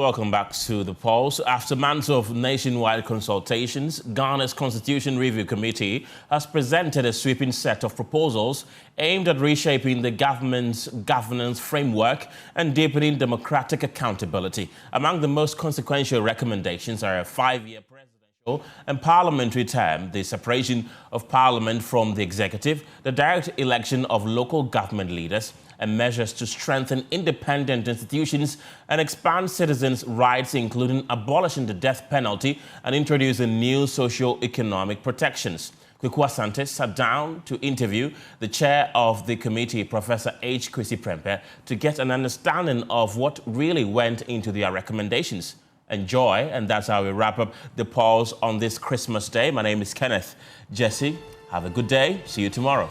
Welcome back to The Pulse. After months of nationwide consultations, Ghana's Constitution Review Committee has presented a sweeping set of proposals aimed at reshaping the government's governance framework and deepening democratic accountability. Among the most consequential recommendations are a 5-year presidential and parliamentary term, the separation of parliament from the executive, the direct election of local government leaders, and measures to strengthen independent institutions and expand citizens' rights, including abolishing the death penalty and introducing new socio-economic protections. Kweku Asante sat down to interview the chair of the committee, Professor H. Kwesi Prempeh, to get an understanding of what really went into their recommendations. Enjoy, and that's how we wrap up The Pulse on this Christmas Day. My name is Kenneth Jesse. Have a good day. See you tomorrow.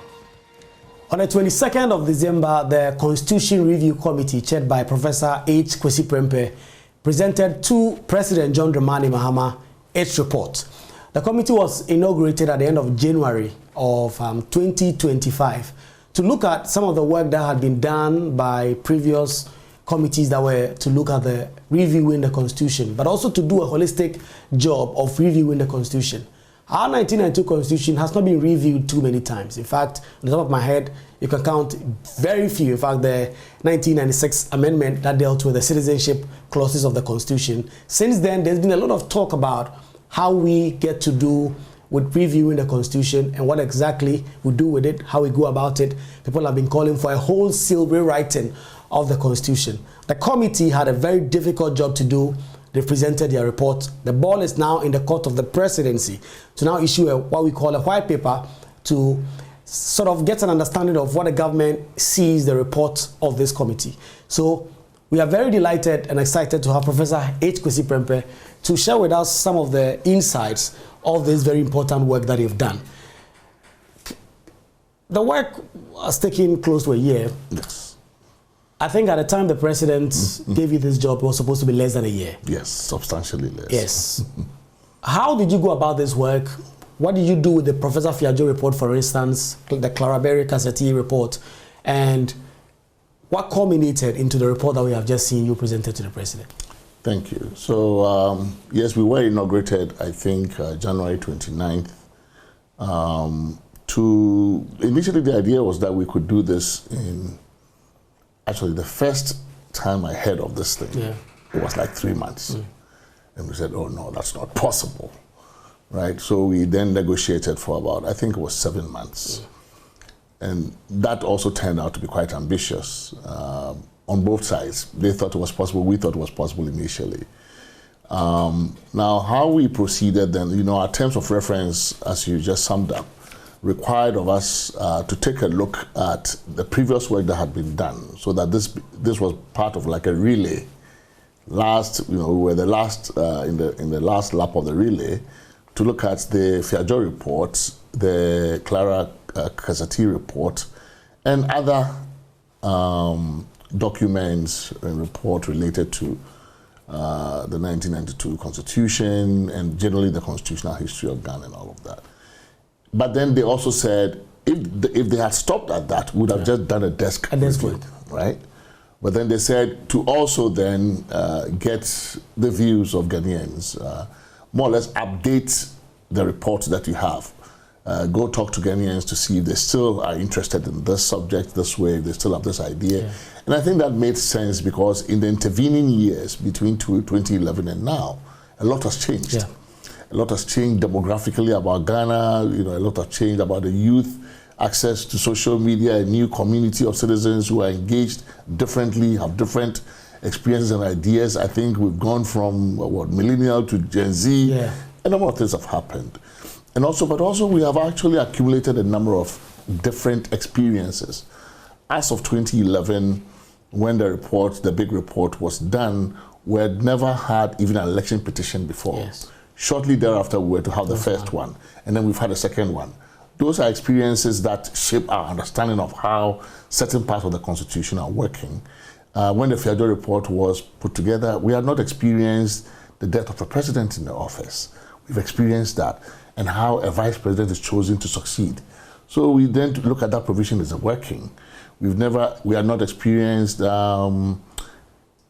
On the 22nd of December, the Constitution Review Committee, chaired by Professor H. Kwesi Prempeh, presented to President John Dramani Mahama its report. The committee was inaugurated at the end of January of 2025 to look at some of the work that had been done by previous committees that were to look at the reviewing the Constitution, but also to do a holistic job of reviewing the Constitution. Our 1992 Constitution has not been reviewed too many times. In fact, on the top of my head, you can count very few. In fact, the 1996 amendment that dealt with the citizenship clauses of the Constitution. Since then, there's been a lot of talk about how we get to do with reviewing the Constitution and what exactly we do with it, how we go about it. People have been calling for a wholesale rewriting of the Constitution. The committee had a very difficult job to do. They presented their report. The ball is now in the court of the presidency to now issue what we call a white paper to sort of get an understanding of what the government sees the report of this committee. So we are very delighted and excited to have Professor H. Kwesi Prempeh to share with us some of the insights of this very important work that they've done. The work has taken close to a year. Yes. I think at the time the president gave you this job, it was supposed to be less than a year. Yes, substantially less. Yes. How did you go about this work? What did you do with the Professor Fiajo report, for instance, the Claraberry Cassette report, and what culminated into the report that we have just seen you presented to the president? Thank you. So, yes, we were inaugurated, I think, January 29th. Initially, the idea was that we could do this in... Actually, the first time I heard of this thing, it was like 3 months. And we said, oh no, that's not possible, right? So we then negotiated for about, I think it was 7 months. And that also turned out to be quite ambitious on both sides. They thought it was possible, we thought it was possible initially. Now, how we proceeded then, you know, our terms of reference, as you just summed up, required of us to take a look at the previous work that had been done, so that this was part of like a relay. We were the last in the last lap of the relay to look at the Fiajo reports, the Clara Cassette report, and other documents and report related to the 1992 Constitution and generally the constitutional history of Ghana and all of that. But then they also said, if they had stopped at that, we would have just done a desk review, right? But then they said to also then get the views of Ghanaians, more or less update the reports that you have. Go talk to Ghanaians to see if they still are interested in this subject this way, if they still have this idea. Yeah. And I think that made sense because in the intervening years between 2011 and now, a lot has changed. Yeah. A lot has changed demographically about Ghana, you know, a lot has changed about the youth, access to social media, a new community of citizens who are engaged differently, have different experiences and ideas. I think we've gone from, millennial to Gen Z. Yeah. A number of things have happened. And but also we have actually accumulated a number of different experiences. As of 2011, when the big report was done, we had never had even an election petition before. Yes. Shortly thereafter, we were to have the first one, and then we've had a second one. Those are experiences that shape our understanding of how certain parts of the Constitution are working. When the Fiajo report was put together, we had not experienced the death of a president in the office. We've experienced that, and how a vice president is chosen to succeed. So we then look at that provision as working. We have not experienced a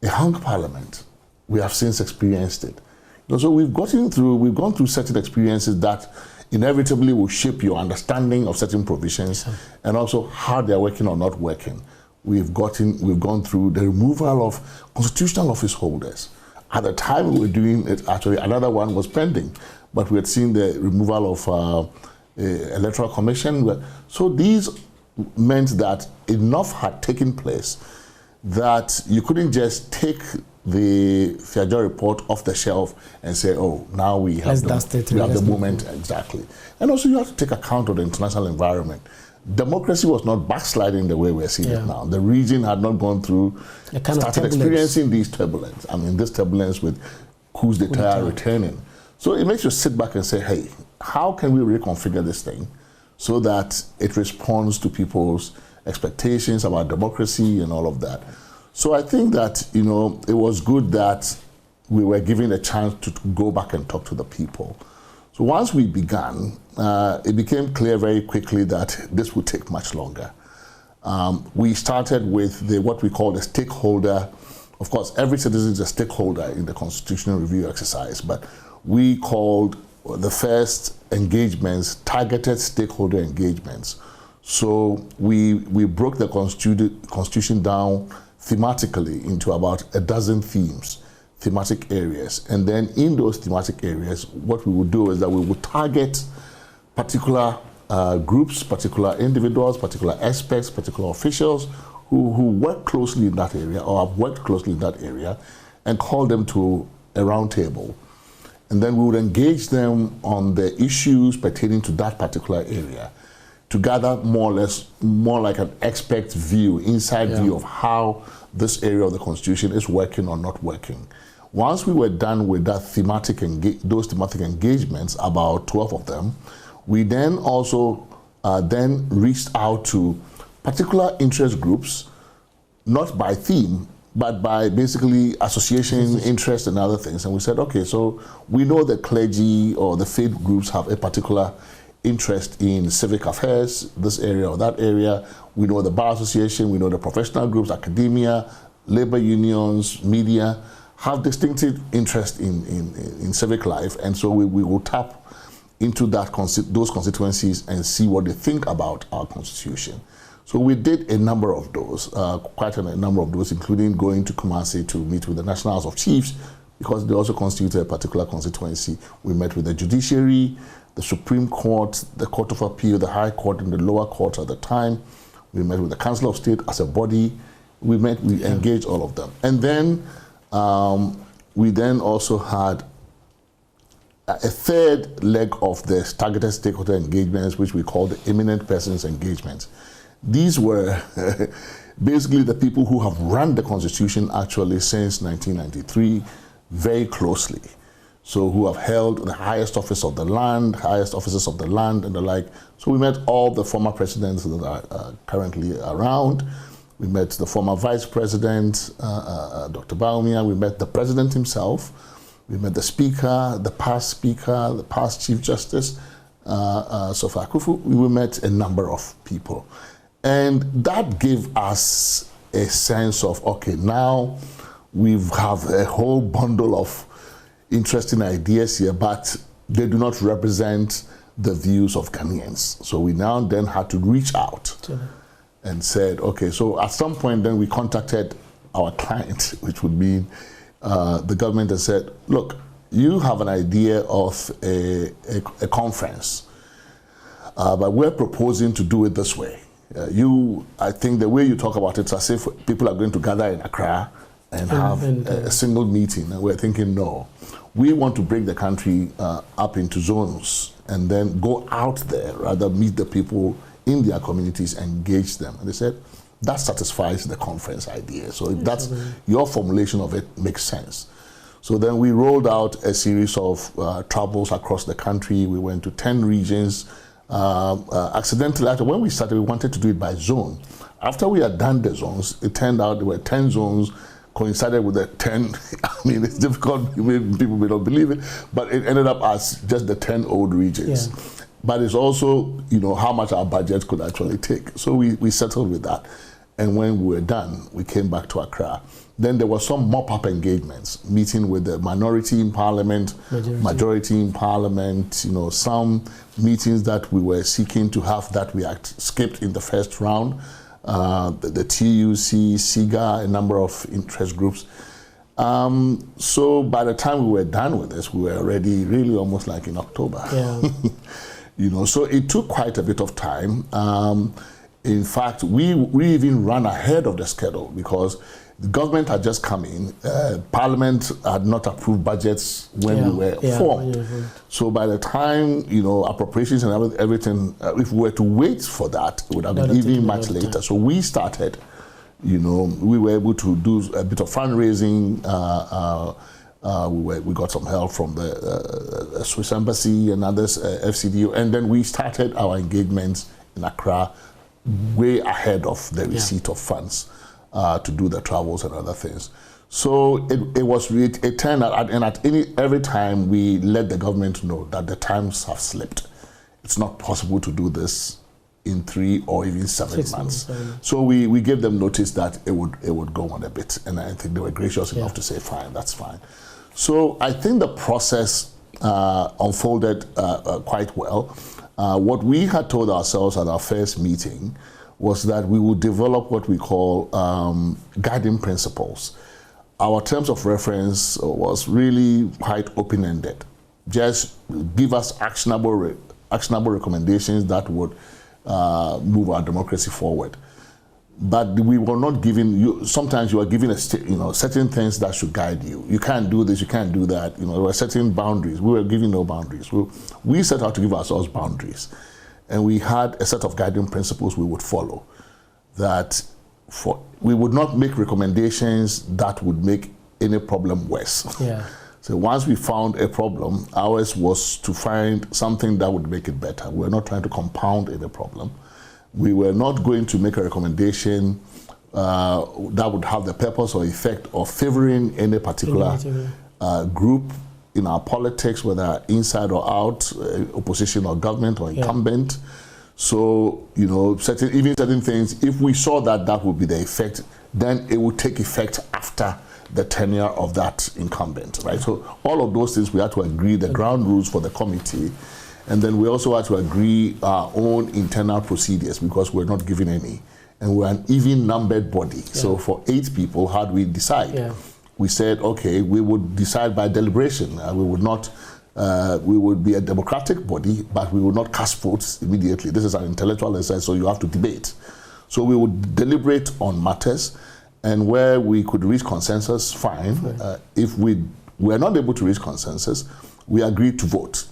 hung parliament. we have since experienced it. So we've gone through certain experiences that inevitably will shape your understanding of certain provisions and also how they're working or not working. We've gone through the removal of constitutional office holders. At the time we were doing it, actually another one was pending, but we had seen the removal of Electoral Commission. So these meant that enough had taken place that you couldn't just take the Fiajo report off the shelf and say, oh, now we have the moment. Exactly. And also you have to take account of the international environment. Democracy was not backsliding the way we're seeing it now. The region had not gone through, started experiencing these turbulence. I mean, this turbulence with coups d'etat returning. So it makes you sit back and say, hey, how can we reconfigure this thing so that it responds to people's expectations about democracy and all of that? So I think that, you know, it was good that we were given a chance to go back and talk to the people. So once we began, it became clear very quickly that this would take much longer. We started with what we call the stakeholder. Of course, every citizen is a stakeholder in the constitutional review exercise, but we called the first engagements targeted stakeholder engagements. So we broke the constitution down thematically into about a dozen themes, thematic areas. And then in those thematic areas, what we would do is that we would target particular groups, particular individuals, particular experts, particular officials who work closely in that area or have worked closely in that area and call them to a round table. And then we would engage them on the issues pertaining to that particular area to gather more like an expert view, inside view of how this area of the Constitution is working or not working. Once we were done with that those thematic engagements, about 12 of them, we then also then reached out to particular interest groups, not by theme, but by basically association, interest, and other things. And we said, okay, so we know the clergy or the faith groups have a particular interest in civic affairs, this area or that area. We know the Bar Association, we know the professional groups, academia, labor unions, media, have distinctive interest in civic life. And so we will tap into those constituencies and see what they think about our Constitution. So we did a number of those, quite a number of those, including going to Kumasi to meet with the National House of Chiefs, because they also constitute a particular constituency. We met with the judiciary, the Supreme Court, the Court of Appeal, the High Court, and the lower court at the time. We met with the Council of State as a body. We engaged all of them. And then we then also had a third leg of the targeted stakeholder engagements, which we call the eminent persons engagements. These were basically the people who have run the Constitution actually since 1993 very closely. So who have held the highest office of the land, highest offices of the land and the like. So we met all the former presidents that are currently around. We met the former vice president, Dr. Baumia. We met the president himself. We met the speaker, the past chief justice, Sofa Akufu. We met a number of people. And that gave us a sense of, okay, now we have a whole bundle of interesting ideas here, but they do not represent the views of Ghanaians. So we now then had to reach out and said, okay, so at some point then we contacted our client, which would mean the government, and said, look, you have an idea of a conference, but we're proposing to do it this way. I think the way you talk about it is as if people are going to gather in Accra and have a single meeting, and we're thinking, no. We want to break the country up into zones and then go out there, rather meet the people in their communities and engage them. And they said, that satisfies the conference idea. So if that's your formulation of it, makes sense. So then we rolled out a series of travels across the country. We went to 10 regions. Accidentally, after when we started, we wanted to do it by zone. After we had done the zones, it turned out there were 10 zones, coincided with the 10, I mean, it's difficult, people may not believe it, but it ended up as just the 10 old regions. Yeah. But it's also, you know, how much our budget could actually take. So we settled with that. And when we were done, we came back to Accra. Then there were some mop-up engagements, meeting with the minority in parliament, majority in parliament, you know, some meetings that we were seeking to have that we had skipped in the first round. The TUC, SIGA, a number of interest groups. So by the time we were done with this, we were already really almost like in October. Yeah. You know, so it took quite a bit of time. In fact, we even ran ahead of the schedule because the government had just come in. Parliament had not approved budgets when we were formed. So by the time, you know, appropriations and everything, if we were to wait for that, it would have been even much later. So we started, you know, we were able to do a bit of fundraising. We got some help from the Swiss Embassy and others, FCDO, and then we started our engagements in Accra way ahead of the receipt of funds to do the travels and other things. So it turned out, and every time we let the government know that the times have slipped. It's not possible to do this in 3 or even 7 months. So we gave them notice that it would go on a bit, and I think they were gracious enough to say, fine, that's fine. So I think the process unfolded quite well. What we had told ourselves at our first meeting was that we would develop what we call guiding principles. Our terms of reference was really quite open-ended. Just give us actionable recommendations that would move our democracy forward. But we were not giving you. Sometimes you are given certain things that should guide you. You can't do this. You can't do that. You know, there were certain boundaries. We were giving no boundaries. We set out to give ourselves boundaries, and we had a set of guiding principles we would follow. That we would not make recommendations that would make any problem worse. Yeah. So once we found a problem, ours was to find something that would make it better. We were not trying to compound any problem. We were not going to make a recommendation that would have the purpose or effect of favoring any particular group in our politics, whether inside or out, opposition or government or incumbent. So, you know, certain things, if we saw that would be the effect, then it would take effect after the tenure of that incumbent, right? So all of those things we had to agree, the ground rules for the committee. And then we also had to agree our own internal procedures because we're not given any. And we're an even numbered body. So for 8 people, how do we decide? We said, okay, we would decide by deliberation. We would not, we would be a democratic body, but we would not cast votes immediately. This is an intellectual exercise, so you have to debate. So we would deliberate on matters, and where we could reach consensus, fine. If we were not able to reach consensus, we agreed to vote.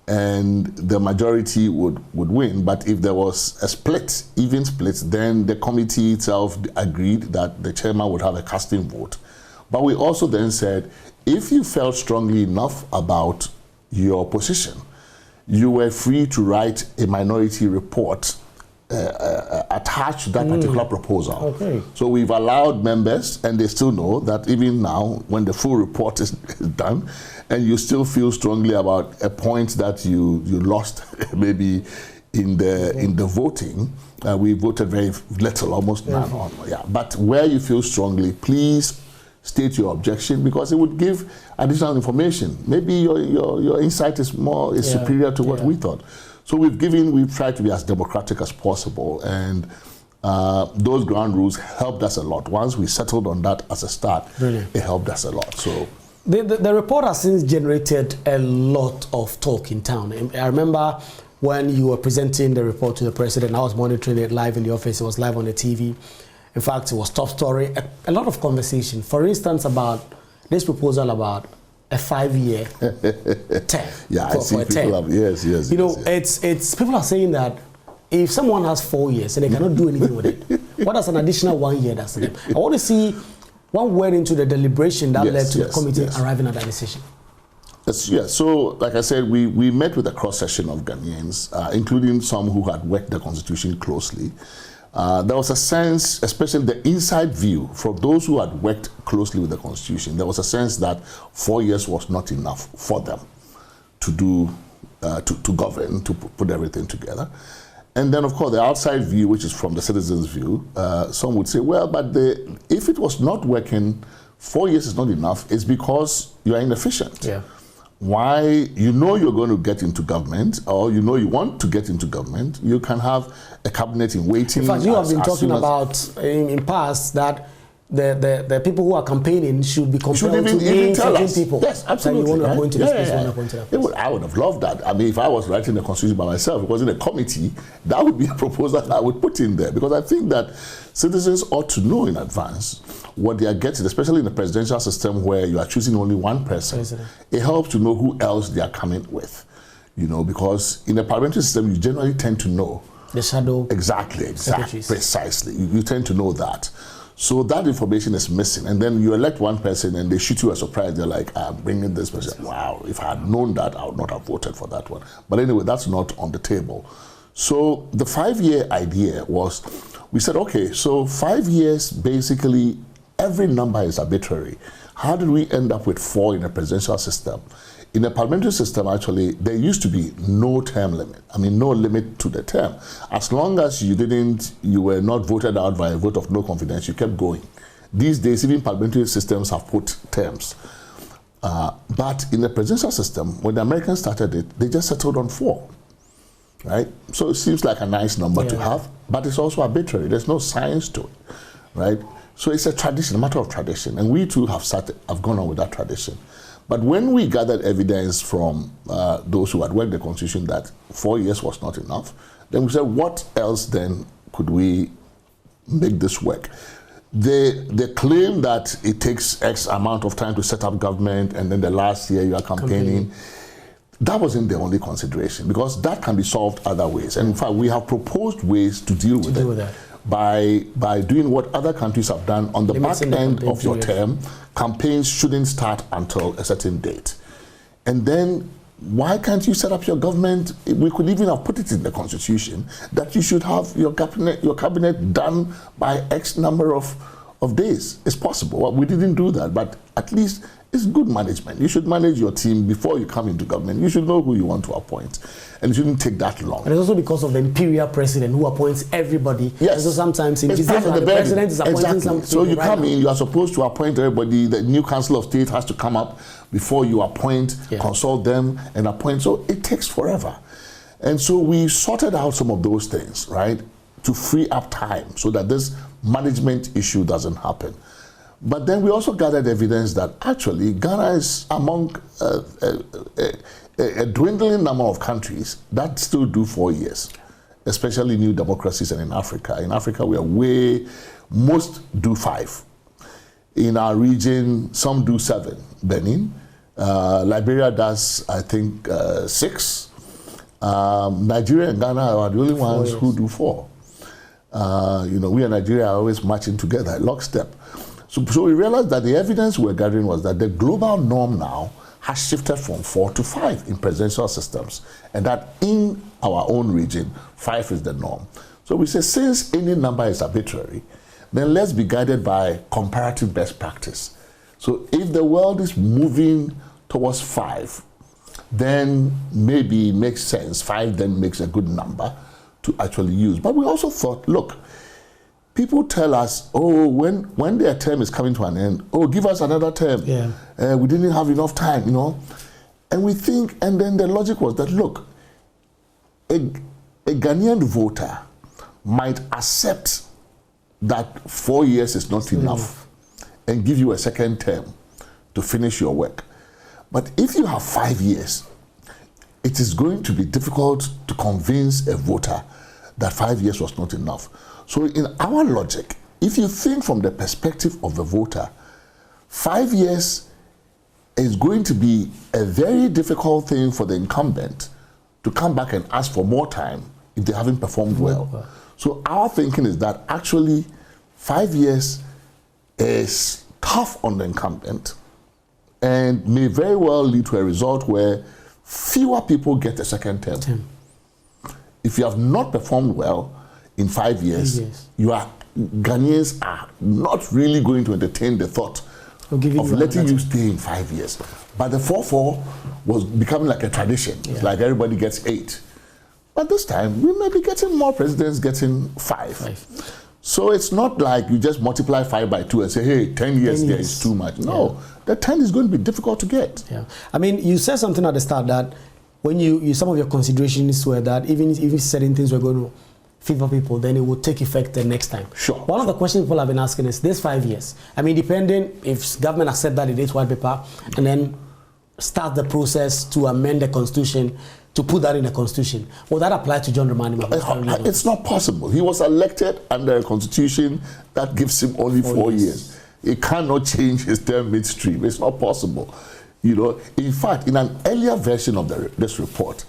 And the majority would win. But if there was a split, even split, then the committee itself agreed that the chairman would have a casting vote. But we also then said, if you felt strongly enough about your position, you were free to write a minority report attached to that particular proposal. So we've allowed members, and they still know that even now, when the full report is done, and you still feel strongly about a point that you lost maybe in the voting, we voted very little, almost none on. But where you feel strongly, please state your objection, because it would give additional information. Maybe your insight is superior to what we thought. So we've tried to be as democratic as possible, and those ground rules helped us a lot. Once we settled on that as a start, it helped us a lot. So the report has since generated a lot of talk in town. I remember when you were presenting the report to the president, I was monitoring it live in the office. It was live on the TV. In fact, it was top story. A lot of conversation. For instance, about this proposal about a 5-year term. I see people have, yes. You know, it's people are saying that if someone has 4 years and they cannot do anything with it, what does an additional 1 year that's them? I want to see one word into the deliberation that led to the committee arriving at that decision. So, like I said, we met with a cross-section of Ghanaians, including some who had worked the Constitution closely. There was a sense, especially the inside view, for those who had worked closely with the Constitution, there was a sense that 4 years was not enough for them to do, to govern, to put everything together. And then, of course, the outside view, which is from the citizens' view, some would say, well, but if it was not working, 4 years is not enough. It's because you are inefficient. Yeah. Why, you know you're going to get into government, or you know you want to get into government, you can have a cabinet in waiting. In fact, you have been talking about in past that the people who are campaigning should be compelled to name certain people. Yes, absolutely. That you want to appoint to this place, want to appoint to that place. I would have loved that. I mean, if I was writing the constitution by myself, if it was in a committee, that would be a proposal that I would put in there, because I think that citizens ought to know in advance what they are getting, especially in the presidential system where you are choosing only one person. It helps to know who else they are coming with, you know, because in a parliamentary system, you generally tend to know the shadow. Exactly, precisely. You tend to know that. So that information is missing. And then you elect one person and they shoot you a surprise. They're like, I'm bringing this person. Wow, if I had known that, I would not have voted for that one. But anyway, that's not on the table. So the 5-year idea was, we said, okay, so 5 years, basically, every number is arbitrary. How did we end up with 4 in a presidential system? In a parliamentary system, actually, there used to be no term limit. I mean, no limit to the term. As long as you were not voted out by a vote of no confidence, you kept going. These days, even parliamentary systems have put terms. But in the presidential system, when the Americans started it, they just settled on 4, right? So it seems like a nice number to have, but it's also arbitrary. There's no science to it, right? So it's a tradition, a matter of tradition. And we too have gone on with that tradition. But when we gathered evidence from those who had worked the Constitution that 4 years was not enough, then we said, what else then could we make this work? They claim that it takes X amount of time to set up government, and then the last year you are campaigning. That wasn't the only consideration, because that can be solved other ways. And in fact, we have proposed ways to deal with it. By doing what other countries have done on the back end of your term. Campaigns shouldn't start until a certain date. And then why can't you set up your government? We could even have put it in the Constitution that you should have your cabinet done by X number of days. It's possible. Well, we didn't do that, but at least it's good management. You should manage your team before you come into government. You should know who you want to appoint. And it shouldn't take that long. And it's also because of the imperial president who appoints everybody. Yes. So sometimes in the president is appointing some people. So you come in, you are supposed to appoint everybody. The new Council of State has to come up before you appoint, consult them, and appoint. So it takes forever. And so we sorted out some of those things, right, to free up time so that this management issue doesn't happen. But then we also gathered evidence that actually Ghana is among a dwindling number of countries that still do 4 years, especially new democracies and in Africa. In Africa, we are most do 5. In our region, some do 7. Benin, Liberia does, I think, 6. Nigeria and Ghana are the only ones who do 4. You know, we and Nigeria are always marching together at lockstep. So we realized that the evidence we're gathering was that the global norm now has shifted from 4 to 5 in presidential systems, and that in our own region, 5 is the norm. So we say, since any number is arbitrary, then let's be guided by comparative best practice. So if the world is moving towards 5, then maybe it makes sense. 5 then makes a good number to actually use. But we also thought, look, people tell us, oh, when their term is coming to an end, oh, give us another term. We didn't have enough time, you know. And we think, and then the logic was that, look, a Ghanaian voter might accept that 4 years is not enough and give you a second term to finish your work. But if you have 5 years, it is going to be difficult to convince a voter that 5 years was not enough. So in our logic, if you think from the perspective of the voter, 5 years is going to be a very difficult thing for the incumbent to come back and ask for more time if they haven't performed well. So our thinking is that actually 5 years is tough on the incumbent and may very well lead to a result where fewer people get a second term. If you have not performed well in 5 years, Ghanaians are not really going to entertain the thought of letting you stay in 5 years. But the 4-4 was becoming like a tradition. It's like everybody gets 8. But this time, we may be getting more presidents getting 5. So it's not like you just multiply 5 by 2 and say, hey, 10 years there is too much. No, the 10 is going to be difficult to get. Yeah. I mean, you said something at the start that when you some of your considerations were that even certain things were going to favor people, then it will take effect the next time. Sure. One of the questions people have been asking is this 5 years. I mean, depending if government accept that it is white paper and then start the process to amend the constitution, to put that in the constitution, will that apply to John Dramani Mahama? It's not possible. He was elected under a constitution that gives him only 4 years. He cannot change his term midstream. It's not possible. You know, in fact, in an earlier version of this report,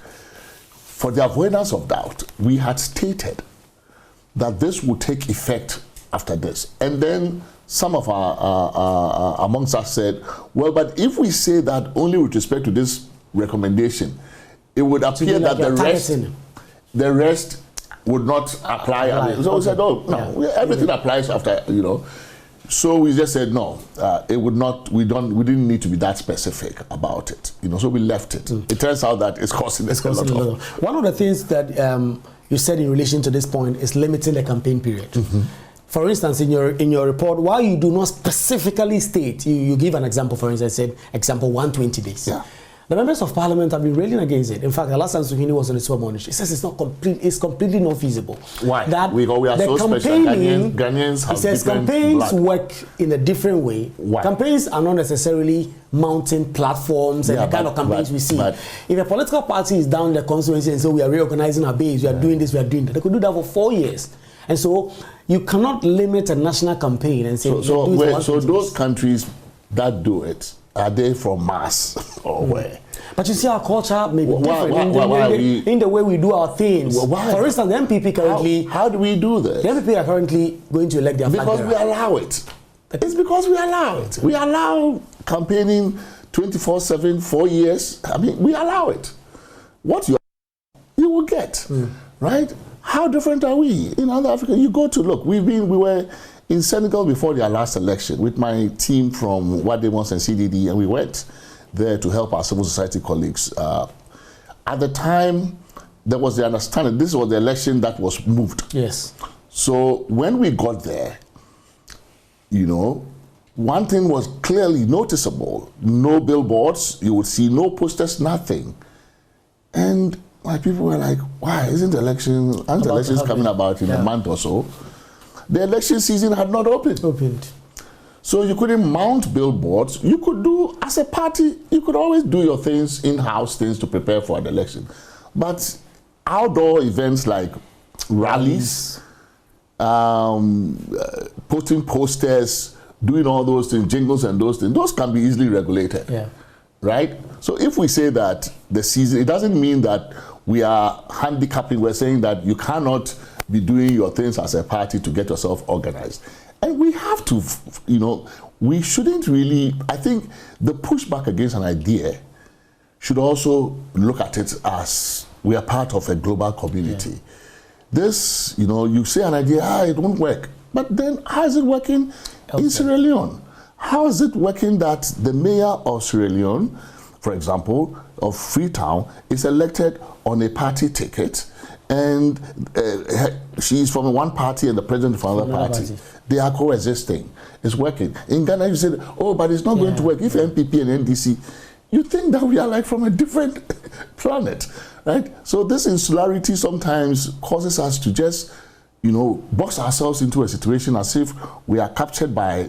for the avoidance of doubt, we had stated that this would take effect after this. And then some of our amongst us said, well, but if we say that only with respect to this recommendation, it would appear that the rest would not apply. So we said, oh, no, everything applies after, you know. So we just said, no, it would not, we didn't need to be that specific about it. You know, so we left it. It turns out that it's causing us a lot of. One of the things that you said in relation to this point is limiting the campaign period. For instance, in your report, while you do not specifically state, you give an example, for instance, said, example, 120 days. Yeah. The members of parliament have been railing against it. In fact, the last time Suhini was on the Super Monitor, he says it's completely not feasible. Why? That we are so special. Ghanaians have, he says campaigns work in a different way. Why? Campaigns are not necessarily mounting platforms and the kind of campaigns we see. If a political party is down in the constituency and so we are reorganizing our base, we are doing this, we are doing that, they could do that for 4 years. And so you cannot limit a national campaign and say, so those countries that do it, are they from Mars or where? But you see, our culture may be different in the way we do our things. For instance, the MPP currently... How do we do this? The MPP are currently going to elect their flag bearer. Because we allow it. It's because we allow it. We allow campaigning 24/7, 4 years. I mean, we allow it. What you will get, right? How different are we in other Africa? You go to look. We were in Senegal before their last election with my team from What They Want and CDD, and we went there to help our civil society colleagues. At the time, there was the understanding this was the election that was moved. Yes. So when we got there, you know, one thing was clearly noticeable. No billboards, you would see no posters, nothing. And my people were like, why isn't elections coming about in a month or so? The election season had not opened. So you couldn't mount billboards. You could do, as a party, you could always do your things, in-house things to prepare for an election. But outdoor events like rallies, putting posters, doing all those things, jingles and those things, those can be easily regulated. Yeah. Right? So if we say that the season, it doesn't mean that we are handicapping, we're saying that you cannot be doing your things as a party to get yourself organized. And we have to, you know, we shouldn't really, I think the pushback against an idea should also look at it as we are part of a global community. Yeah. This, you know, you say an idea, it won't work. But then how is it working in Sierra Leone? How is it working that the mayor of Sierra Leone, for example, of Freetown, is elected on a party ticket, and she's from one party and the president from another party. They are coexisting. It's working. In Ghana, you said, oh, but it's not going to work. If MPP and NDC, you think that we are like from a different planet, right? So this insularity sometimes causes us to just, you know, box ourselves into a situation as if we are captured by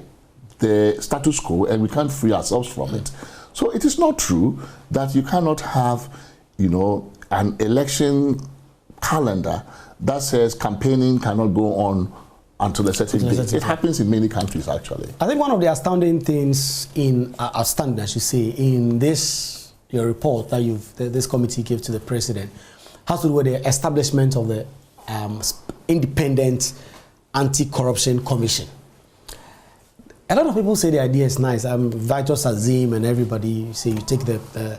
the status quo and we can't free ourselves from it. So it is not true that you cannot have, you know, an election calendar that says campaigning cannot go on until a certain date. It happens in many countries, actually. I think one of the astounding things outstanding, I should say, in this your report that this committee gave to the president has to do with the establishment of the independent anti-corruption commission. A lot of people say the idea is nice. Vitus Azim and everybody say you take the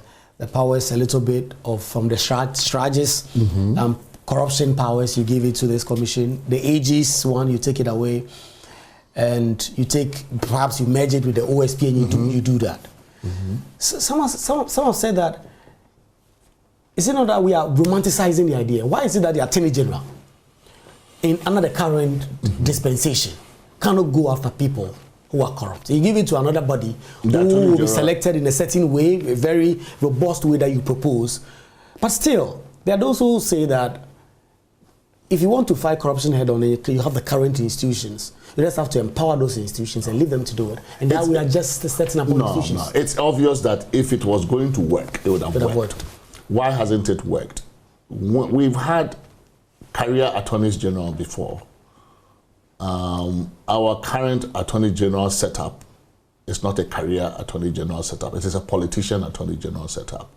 powers a little bit from the strategies, corruption powers, you give it to this commission. The AG's one, you take it away, and you take, perhaps you merge it with the OSP and you do that. So some have said that Is it not that we are romanticizing the idea? Why is it that the Attorney General, under the current dispensation, cannot go after people who are corrupt? You give it to another body who will be selected in a certain way, a very robust way that you propose. But still, there are those who say that if you want to fight corruption head on, you have the current institutions. You just have to empower those institutions and leave them to do it. And now we are just setting up institutions. No, it's obvious that if it was going to work, it would have worked. Why hasn't it worked? We've had career attorneys general before. Our current attorney general setup is not a career attorney general setup. It is a politician attorney general setup.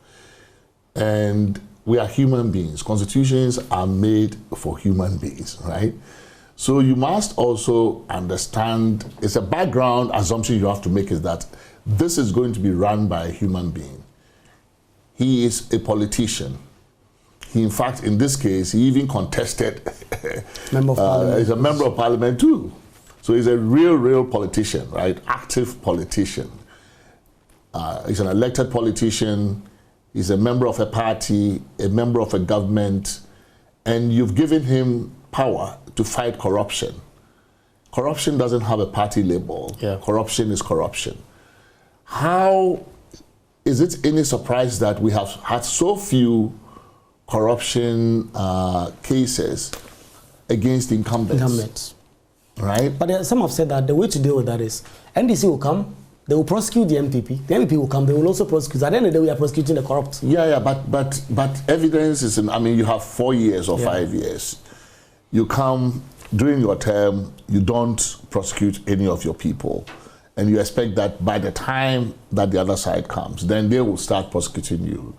And we are human beings. Constitutions are made for human beings, right? So you must also understand, it's a background assumption you have to make, is that this is going to be run by a human being. He is a politician. He, in fact, in this case, he even contested. Member of Parliament. He's a member of Parliament too. So he's a real politician, right? Active politician. He's an elected politician. He's a member of a party, a member of a government, and you've given him power to fight corruption. Corruption doesn't have a party label. Yeah. Corruption is corruption. How is it any surprise that we have had so few corruption cases against incumbents? Right? But some have said that the way to deal with that is NDC will come, they will prosecute the MPP. The MPP will come, they will also prosecute. At the end of the day, we are prosecuting the corrupt. Yeah, but evidence is, I mean, you have 4 years or 5 years. You come during your term, you don't prosecute any of your people, and you expect that by the time that the other side comes, then they will start prosecuting you.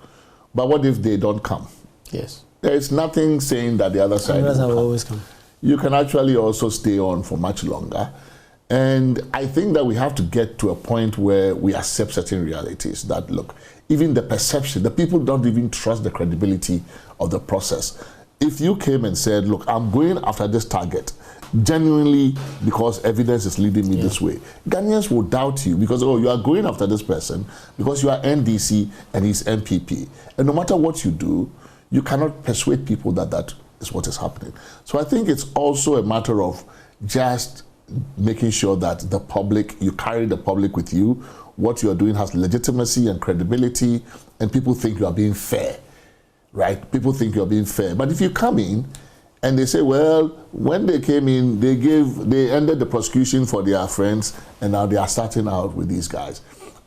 But what if they don't come? Yes. There is nothing saying that the other side will always come. You can actually also stay on for much longer. And I think that we have to get to a point where we accept certain realities that, look, even the perception, the people don't even trust the credibility of the process. If you came and said, look, I'm going after this target, genuinely because evidence is leading me this way, Ghanaians will doubt you because, oh, you are going after this person because you are NDC and he's MPP. And no matter what you do, you cannot persuade people that that is what is happening. So I think it's also a matter of just making sure that the public, you carry the public with you, what you are doing has legitimacy and credibility, and people think you are being fair, right? People think you're being fair. But if you come in and they say, well, when they came in, they ended the prosecution for their friends, and now they are starting out with these guys.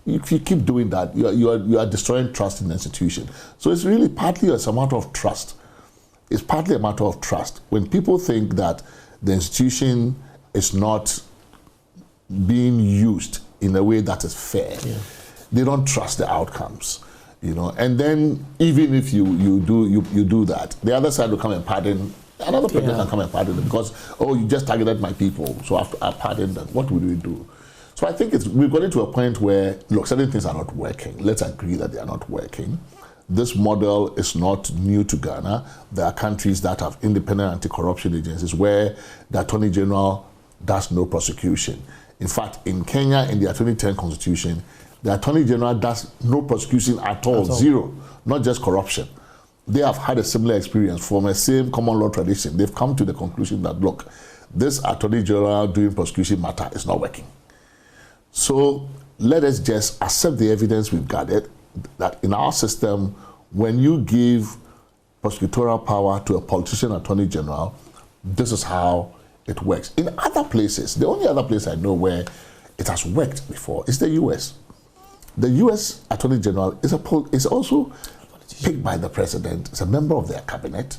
If you keep doing that, you are destroying trust in the institution. So it's really partly a matter of trust. It's partly a matter of trust. When people think that the institution is not being used in a way that is fair, they don't trust the outcomes, you know. And then even if you do that, the other side will come and pardon another person, can come and pardon them because, oh, you just targeted my people, so I pardon them. What would we do? So I think we've gotten to a point where, look, certain things are not working. Let's agree that they are not working. This model is not new to Ghana. There are countries that have independent anti-corruption agencies where the Attorney General does no prosecution. In fact, in Kenya, in the 2010 Constitution, the Attorney General does no prosecution at all, zero, not just corruption. They have had a similar experience from a same common law tradition. They've come to the conclusion that, look, this Attorney General doing prosecution matter is not working. So let us just accept the evidence we've gathered that in our system, when you give prosecutorial power to a politician Attorney General, this is how it works. In other places, the only other place I know where it has worked before is the US. The US Attorney General is also picked by the president, is a member of their cabinet,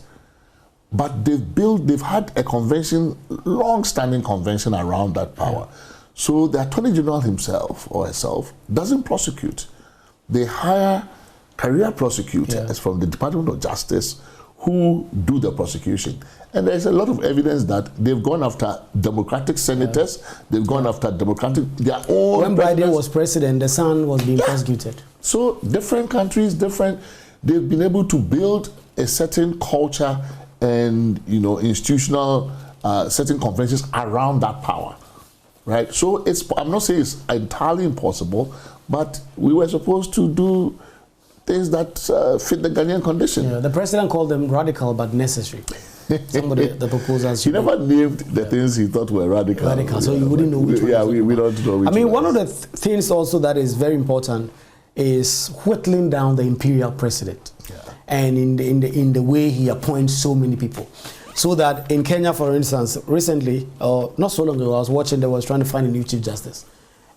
but they've had a convention, long-standing convention around that power. So the Attorney General himself or herself doesn't prosecute. They hire career prosecutors from the Department of Justice who do the prosecution. And there's a lot of evidence that they've gone after Democratic senators, they've gone after their own. When Biden was president, the son was being prosecuted. So different countries, they've been able to build a certain culture and, you know, institutional, certain conventions around that power, right? So I'm not saying it's entirely impossible, but we were supposed to do things that fit the Ghanaian condition. Yeah, the president called them radical but necessary. Some of the proposals. He never named the things he thought were radical. Radical, so you wouldn't know which one. Yeah, we don't know which I mean, one of the things also that is very important is whittling down the imperial president, and in the way he appoints so many people. So that in Kenya, for instance, recently, not so long ago, I was watching, they was trying to find a new chief justice.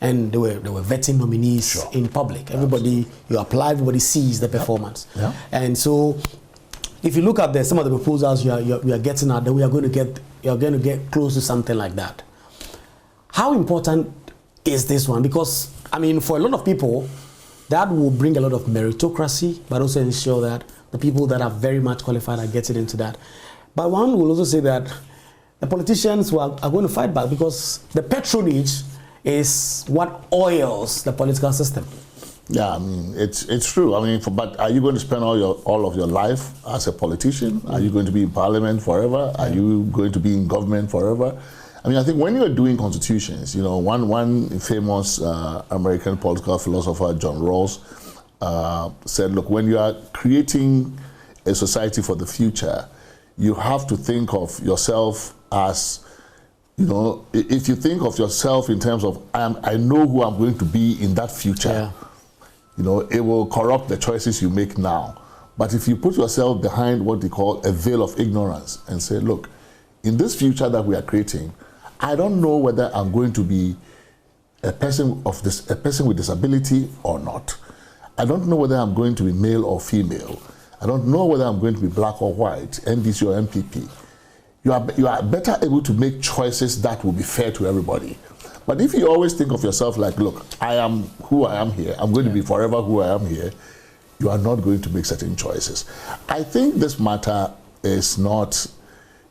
And they were vetting nominees in public. Everybody, you apply, everybody sees the performance. Yeah. And so, if you look at some of the proposals we are getting at, then you are going to get close to something like that. How important is this one? Because I mean, for a lot of people, that will bring a lot of meritocracy, but also ensure that the people that are very much qualified are getting into that. But one will also say that the politicians are going to fight back because the patronage is what oils the political system. Yeah, I mean, it's true. I mean, but are you going to spend all of your life as a politician? Are you going to be in parliament forever? Are you going to be in government forever? I mean, I think when you're doing constitutions, you know, one famous American political philosopher, John Rawls, said, look, when you are creating a society for the future, you have to think of yourself as, you know, if you think of yourself in terms of, I know who I'm going to be in that future, you know, it will corrupt the choices you make now. But if you put yourself behind what they call a veil of ignorance and say, look, in this future that we are creating, I don't know whether I'm going to be a person with disability or not. I don't know whether I'm going to be male or female. I don't know whether I'm going to be black or white, NDC or MPP. You are better able to make choices that will be fair to everybody. But if you always think of yourself like, look, I am who I am here, I'm going to be forever who I am here, you are not going to make certain choices. I think this matter is not,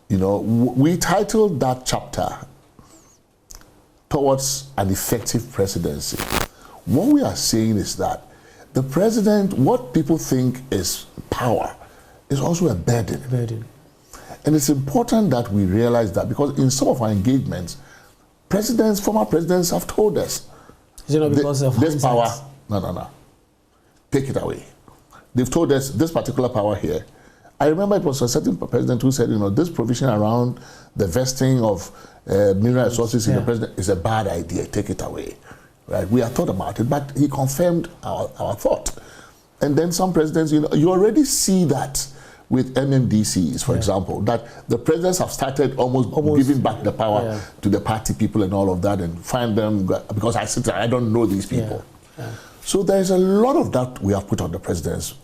you know, we titled that chapter Towards an Effective Presidency. What we are saying is that the president, what people think is power, is also a burden. And it's important that we realize that, because in some of our engagements, former presidents have told us, is it not because of this power, no, take it away. They've told us this particular power here. I remember it was a certain president who said, you know, this provision around the vesting of mineral resources in the president is a bad idea, take it away. Right? We have thought about it, but he confirmed our thought. And then some presidents, you know, you already see that with MMDCs, for example, that the presidents have started almost giving back the power to the party people and all of that, and find them, because I don't know these people. So there's a lot of that we have put on the president's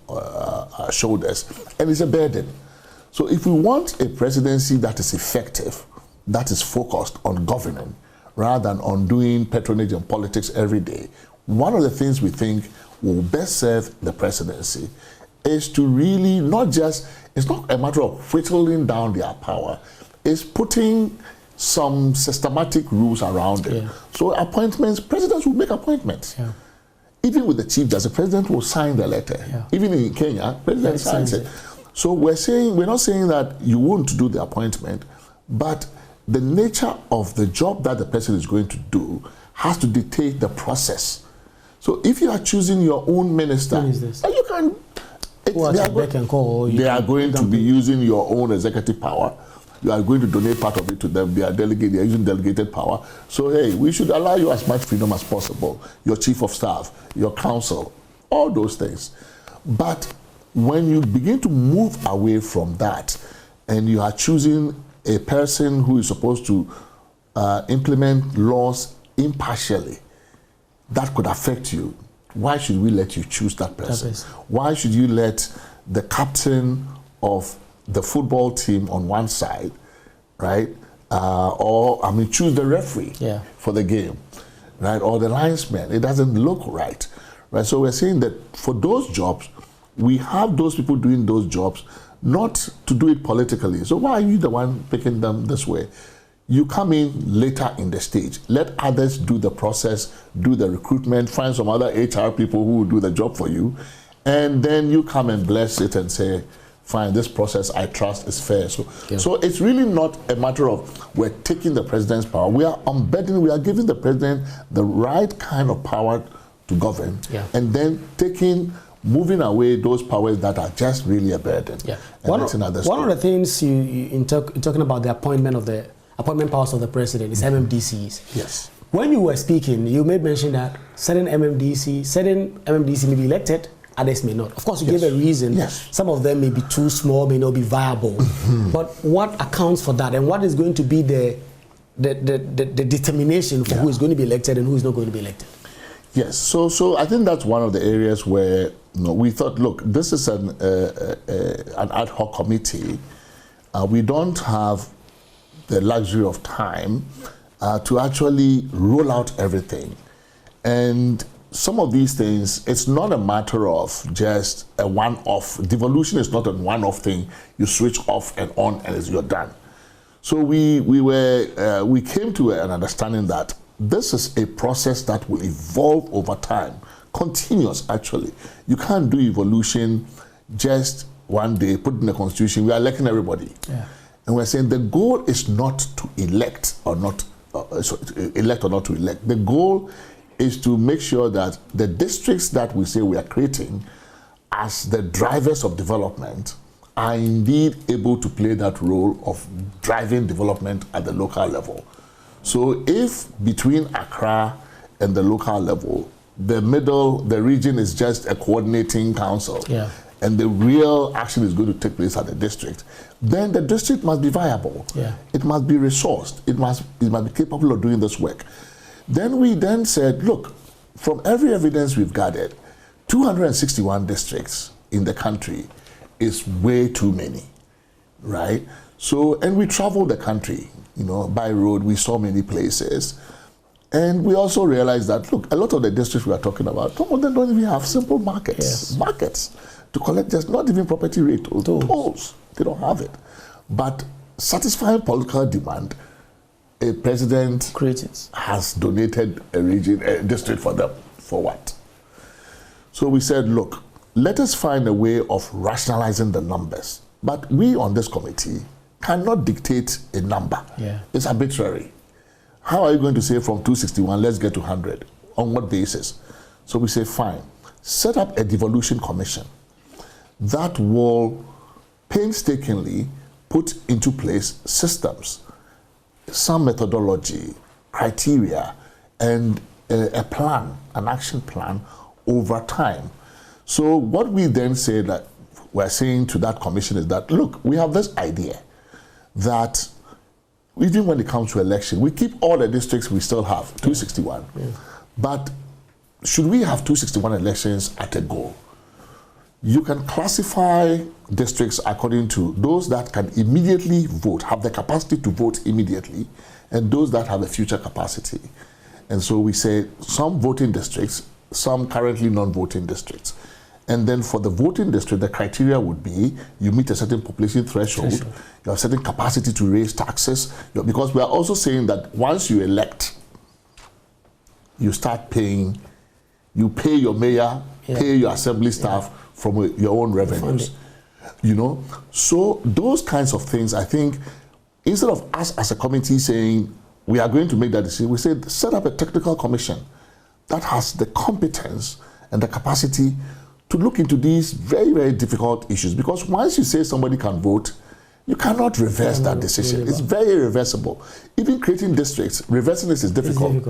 shoulders, and it's a burden. So if we want a presidency that is effective, that is focused on governing, rather than on doing patronage and politics every day, one of the things we think will best serve the presidency is to really it's not a matter of whittling down their power, it's putting some systematic rules around it. So appointments, presidents will make appointments. Even with the chief justice, the president will sign the letter. Even in Kenya, president signs it. So we're not saying that you won't do the appointment, but the nature of the job that the person is going to do has to dictate the process. So if you are choosing your own minister, you can. They are going to be using your own executive power. You are going to donate part of it to them. They are using delegated power. So hey, we should allow you as much freedom as possible. Your chief of staff, your counsel, all those things. But when you begin to move away from that, and you are choosing a person who is supposed to implement laws impartially, that could affect you. Why should we let you choose that person? Why should you let the captain of the football team on one side, right? Choose the referee for the game, right? Or the linesman. It doesn't look right, right? So we're saying that for those jobs, we have those people doing those jobs, not to do it politically. So why are you the one picking them this way? You come in later in the stage. Let others do the process, do the recruitment, find some other HR people who will do the job for you, and then you come and bless it and say, fine, this process I trust is fair. So it's really not a matter of we're taking the president's power. We are giving the president the right kind of power to govern, and then taking moving away those powers that are just really a burden. Yeah. One of the things in talking about the appointment powers of the president is MMDCs. Yes. When you were speaking, you made mention that certain MMDC may be elected, others may not. Of course, you gave a reason. Yes. Some of them may be too small, may not be viable. But what accounts for that, and what is going to be the determination for who is going to be elected and who is not going to be elected? Yes. So I think that's one of the areas where we thought, look, this is an ad hoc committee. We don't have the luxury of time to actually roll out everything. And some of these things, it's not a matter of just a one-off. Devolution is not a one-off thing. You switch off and on and you're done. So we came to an understanding that this is a process that will evolve over time, continuous actually. You can't do evolution just one day, put in the constitution, we are electing everybody. Yeah. And we're saying the goal is not to elect or not to elect. The goal is to make sure that the districts that we say we are creating as the drivers of development are indeed able to play that role of driving development at the local level. So if between Accra and the local level, the region is just a coordinating council, and the real action is going to take place at the district, then the district must be viable. Yeah. It must be resourced. It must be capable of doing this work. Then we said, look, from every evidence we've gathered, 261 districts in the country is way too many, right? So, and we traveled the country, by road, we saw many places. And we also realized that, look, a lot of the districts we are talking about, some of them don't even have simple markets. Markets to collect, just not even property rate, tolls. They don't have it. But satisfying political demand, a president has donated a district for them. For what? So we said, look, let us find a way of rationalizing the numbers. But we on this committee cannot dictate a number. Yeah. It's arbitrary. How are you going to say from 261, let's get to 100? On what basis? So we say, fine, set up a devolution commission that will painstakingly put into place systems, some methodology, criteria, and a plan, an action plan over time. So what we then say that we're saying to that commission is that, look, we have this idea that even when it comes to election, we keep all the districts we still have, 261. Yeah. But should we have 261 elections at a goal? You can classify districts according to those that can immediately vote, have the capacity to vote immediately, and those that have a future capacity. And so we say some voting districts, some currently non-voting districts. And then for the voting district, the criteria would be you meet a certain population threshold, you have a certain capacity to raise taxes, because we are also saying that once you elect, you start paying, you pay your mayor, pay your assembly staff from your own revenues. So those kinds of things, I think, instead of us as a committee saying we are going to make that decision, we said set up a technical commission that has the competence and the capacity to look into these very, very difficult issues. Because once you say somebody can vote, you cannot reverse that decision. It's very irreversible. Even creating districts, reversing this is difficult.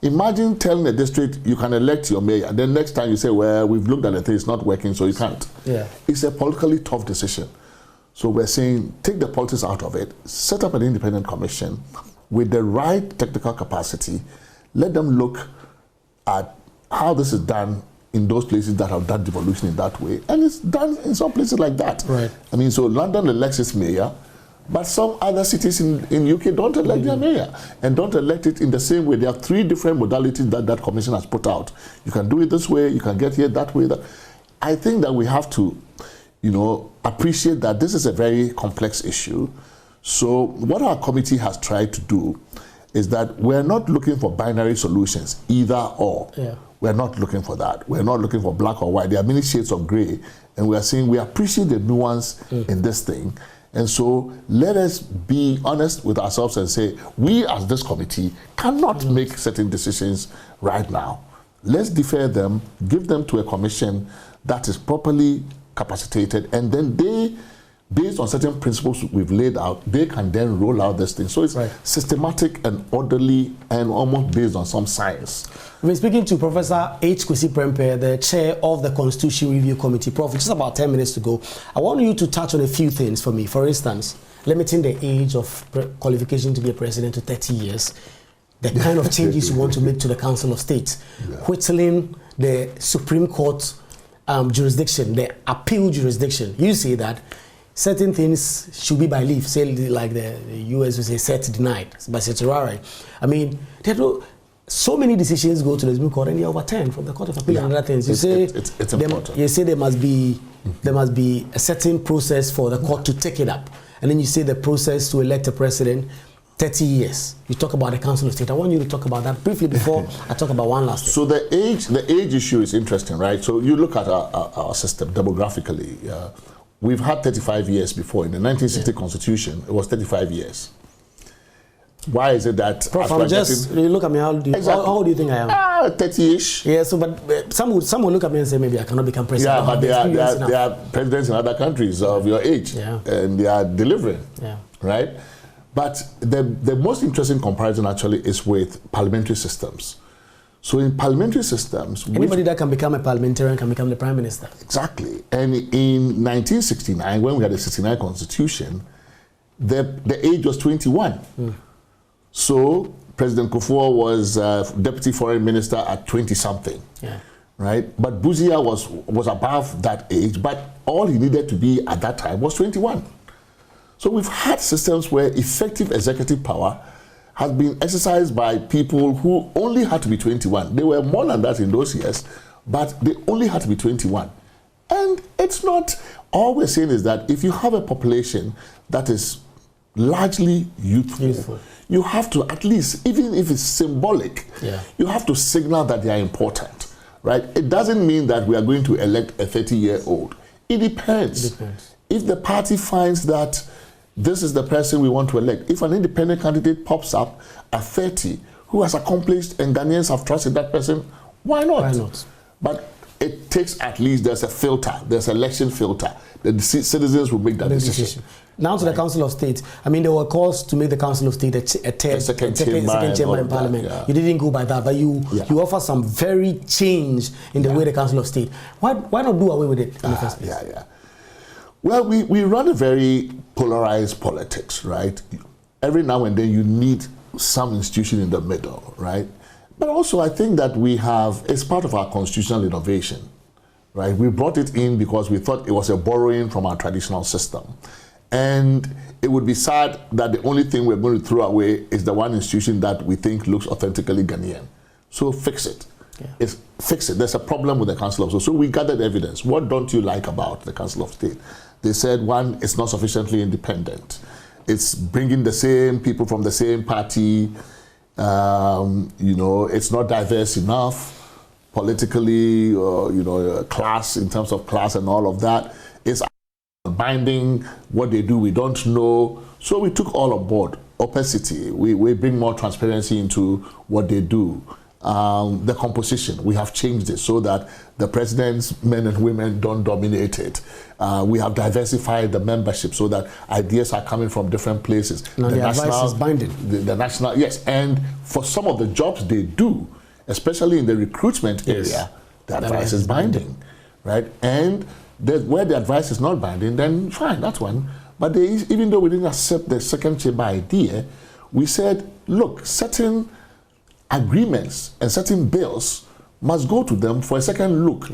Imagine telling a district you can elect your mayor, and then next time you say, well, we've looked at the thing, it's not working, so you can't. Yeah. It's a politically tough decision. So we're saying, take the politics out of it, set up an independent commission with the right technical capacity, let them look at how this is done in those places that have done devolution in that way. And it's done in some places like that. Right. I mean, so London elects its mayor, but some other cities in UK don't elect their mayor and don't elect it in the same way. There are 3 different modalities that commission has put out. You can do it this way, you can get here that way. I think that we have to, appreciate that this is a very complex issue. So what our committee has tried to do is that we're not looking for binary solutions, either or. Yeah. We're not looking for that. We're not looking for black or white. There are many shades of gray. And we are saying we appreciate the nuance in this thing. And so let us be honest with ourselves and say, we as this committee cannot make certain decisions right now. Let's defer them, give them to a commission that is properly capacitated, and then they, based on certain principles we've laid out, they can then roll out this thing. So it's systematic and orderly and almost based on some science. We're speaking to Professor H. Kwesi Prempeh, the chair of the Constitution Review Committee. Prof, just about 10 minutes to go. I want you to touch on a few things for me. For instance, limiting the age of qualification to be a president to 30 years. The kind of changes you want to make to the Council of State. Whittling the Supreme Court jurisdiction, the appeal jurisdiction. You say that certain things should be by leave, say like the US will say set denied by certiorari. I mean, so many decisions go to the Supreme Court and they are overturned from the Court of Appeal and other things. You say it's important. You say there must be a certain process for the court to take it up, and then you say the process to elect a president, 30 years. You talk about the Council of State. I want you to talk about that briefly before I talk about one last thing. So the age issue is interesting, right? So you look at our system demographically. We've had 35 years before. In the 1960 Constitution, it was 35 years. Why is it that... Prof, you look at me, how old do you think I am? 30-ish. Yeah, so but some will look at me and say, maybe I cannot become president. Yeah, but they are presidents in other countries of your age, and they are delivering, right? But the most interesting comparison actually is with parliamentary systems. So in parliamentary systems... Anybody that can become a parliamentarian can become the prime minister. Exactly. And in 1969, when we had the 69 Constitution, the age was 21. So President Kufuor was Deputy Foreign Minister at 20-something, right? But Buzia was above that age, but all he needed to be at that time was 21. So we've had systems where effective executive power has been exercised by people who only had to be 21. They were more than that in those years, but they only had to be 21. And it's not, all we're saying is that if you have a population that is largely youthful. You have to at least, even if it's symbolic, you have to signal that they are important, right? It doesn't mean that we are going to elect a 30-year-old. It depends. If the party finds that this is the person we want to elect, if an independent candidate pops up at 30 who has accomplished and Ghanaians have trusted that person, why not? Why not? But it takes at least, there's a filter, there's an election filter. The citizens will make that decision. Now to the Council of State. I mean, there were calls to make the Council of State a second chamber in Parliament. You didn't go by that, but you offer some very change in the way the Council of State. Why not do away with it in the first place? Well, we run a very polarized politics, right? Every now and then you need some institution in the middle, right? But also I think that we have, it's part of our constitutional innovation, right? We brought it in because we thought it was a borrowing from our traditional system. And it would be sad that the only thing we're going to throw away is the one institution that we think looks authentically Ghanaian. So fix it. Fix it. There's a problem with the Council of State. So we gathered evidence. What don't you like about the Council of State? They said, one, it's not sufficiently independent. It's bringing the same people from the same party. It's not diverse enough politically, or, class, in terms of class and all of that. It's binding. What they do, we don't know. So we took all on board. Opacity. We bring more transparency into what they do. The composition, we have changed it so that the president's men and women don't dominate it. We have diversified the membership so that ideas are coming from different places. Now the advice is binding. The national, yes, and for some of the jobs they do, especially in the recruitment area, the advice is binding, right? And where the advice is not binding, then fine, that's one. But even though we didn't accept the second chamber idea, we said, look, certain agreements and certain bills must go to them for a second look.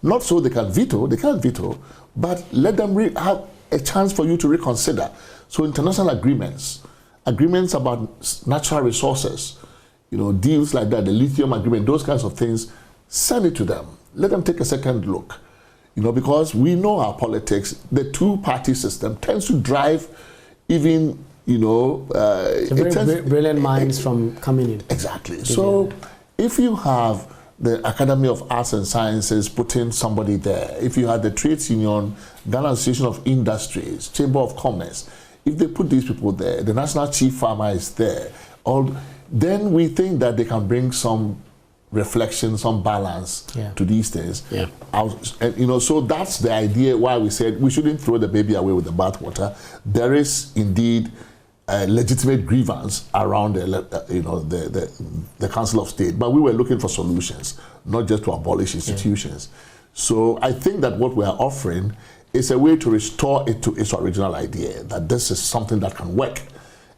Not so they can veto, but let them have a chance for you to reconsider. So international agreements about natural resources, deals like that, the lithium agreement, those kinds of things, send it to them. Let them take a second look. Because we know our politics, the two-party system tends to drive even, brilliant minds from coming in. Exactly. So if you have the Academy of Arts and Sciences putting somebody there, if you have the Trades Union, Ghana Association of Industries, Chamber of Commerce, if they put these people there, the National Chief Farmer is there, then we think that they can bring some reflection, some balance to these things. Yeah. And, so that's the idea why we said we shouldn't throw the baby away with the bathwater. There is indeed a legitimate grievance around the Council of State, but we were looking for solutions, not just to abolish institutions. So I think that what we are offering is a way to restore it to its original idea, that this is something that can work.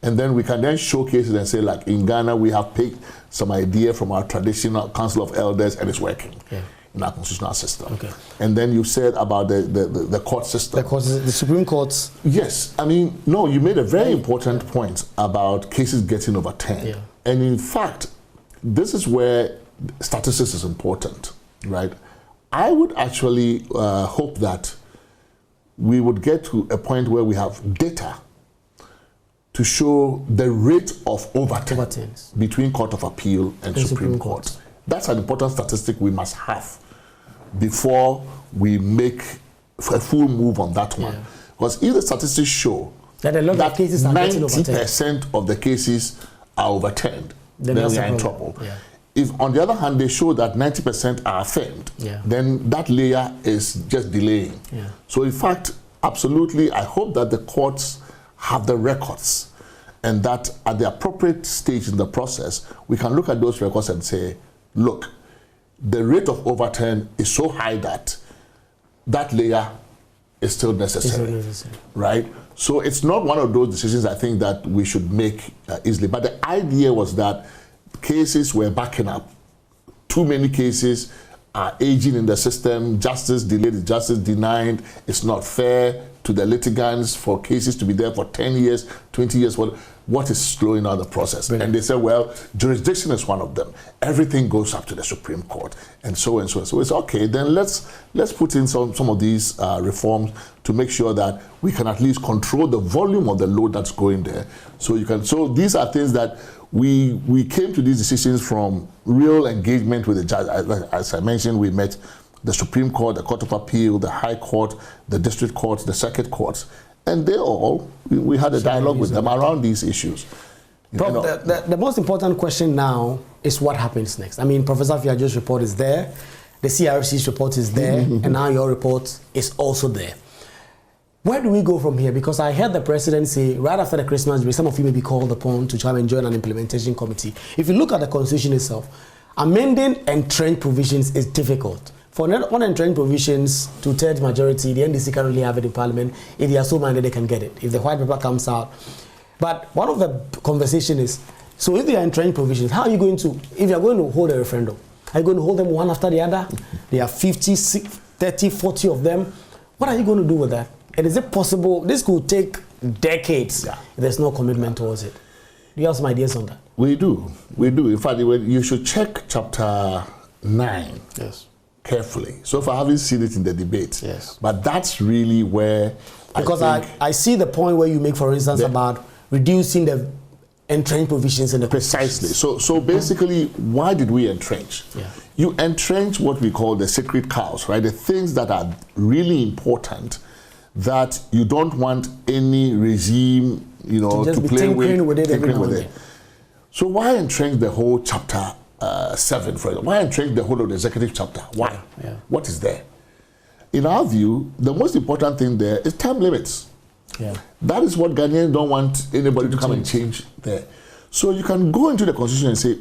And then we can then showcase it and say, like in Ghana, we have picked some idea from our traditional Council of Elders and it's working in our constitutional system. Okay. And then you said about the court system. The Supreme Court. Yes. I mean, no, you made a very important point about cases getting overturned. Yeah. And in fact, this is where statistics is important, right? I would actually hope that we would get to a point where we have data to show the rate of overturns between Court of Appeal and Supreme Court. That's an important statistic we must have before we make a full move on that one. Because if the statistics show that a lot of cases are 90% of the cases are overturned, then we are in trouble. Yeah. If, on the other hand, they show that 90% are affirmed, then that layer is just delaying. Yeah. So, in fact, absolutely, I hope that the courts have the records and that at the appropriate stage in the process, we can look at those records and say, look, the rate of overturn is so high that that layer is still necessary, right? So it's not one of those decisions I think that we should make easily. But the idea was that cases were backing up. Too many cases are aging in the system, justice delayed, justice denied. It's not fair to the litigants for cases to be there for 10 years, 20 years. What is slowing down the process? Brilliant. And they say, well, jurisdiction is one of them. Everything goes up to the Supreme Court, and so and so. So it's okay. Then let's put in some of these reforms to make sure that we can at least control the volume of the load that's going there. So you can. So these are things that we came to these decisions from real engagement with the judge. As I mentioned, we met the Supreme Court, the Court of Appeal, the High Court, the District Courts, the Circuit Courts. And they all, we had a dialogue with them around these issues. Prof, the most important question now is what happens next. I mean, Professor Fiajo's report is there, the CRFC's report is there, and now your report is also there. Where do we go from here? Because I heard the president say right after the Christmas break, some of you may be called upon to try and join an implementation committee. If you look at the Constitution itself, amending entrenched provisions is difficult. For unentrenched provisions to third majority, the NDC can only have it in Parliament. If they are so minded, they can get it. If the white paper comes out. But one of the conversation is, so if they are entrenched provisions, how are you going to, if you are going to hold a referendum, are you going to hold them one after the other? There are 50, 30, 40 of them. What are you going to do with that? And is it possible, this could take decades if there's no commitment towards it? Do you have some ideas on that? We do. In fact, you should check chapter 9. Yes. Carefully. So far, I haven't seen it in the debate. Yes. But that's really where because I see the point where you make, for instance, about reducing the entrenched provisions in the precisely. So basically, why did we entrench? Yeah. You entrench what we call the sacred cows, right? The things that are really important that you don't want any regime, to play with it. So why entrench the whole chapter 7, for example? Why entrench the whole of the executive chapter? Why? Yeah. What is there? In our view, the most important thing there is term limits. Yeah. That is what Ghanaians don't want anybody to come and change there. So you can go into the constitution and say,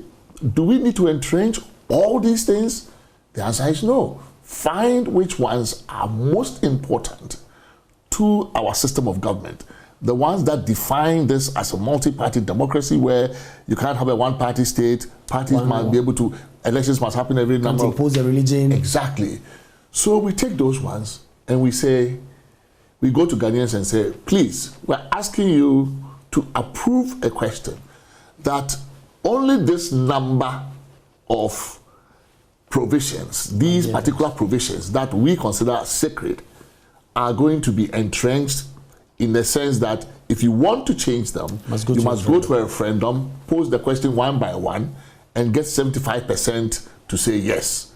do we need to entrench all these things? The answer is no. Find which ones are most important to our system of government. The ones that define this as a multi-party democracy where you can't have a one-party state, parties must be able to, elections must happen every number of... impose a religion. Exactly. So we take those ones and we say, we go to Ghanaians and say, please, we're asking you to approve a question that only this number of provisions, these particular provisions that we consider sacred, are going to be entrenched in the sense that if you want to change them, you must go to a referendum, pose the question one by one, and get 75% to say yes.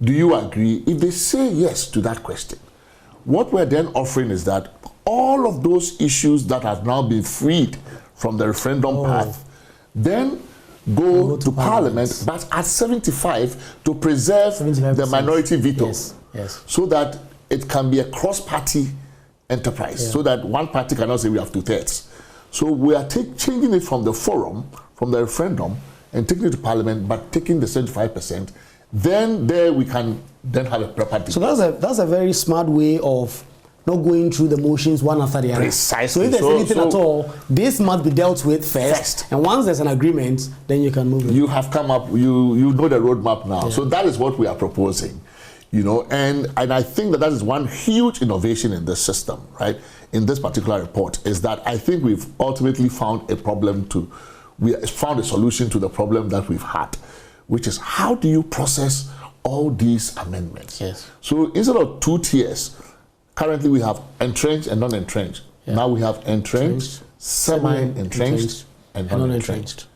Do you agree? If they say yes to that question, what we're then offering is that all of those issues that have now been freed from the referendum path, then go to Parliament, but at 75 to preserve 75%. The minority veto. Yes, yes. So that it can be a cross-party enterprise, so that one party cannot say we have 2/3. So we are changing it from the forum, from the referendum, and taking it to Parliament, but taking the 75%. Then there we can then have a proper debate. So that's a very smart way of not going through the motions one after the other. Precisely. So if there's anything at all, this must be dealt with first. And once there's an agreement, then you can move it. You have come up, you know the roadmap now. Yeah. So that is what we are proposing. You know, and I think that is one huge innovation in this system, right? In this particular report, is that I think we've ultimately found we found a solution to the problem that we've had, which is how do you process all these amendments? Yes. So instead of 2 tiers, currently we have entrenched and non-entrenched. Yeah. Now we have entrenched, semi-entrenched, and non-entrenched.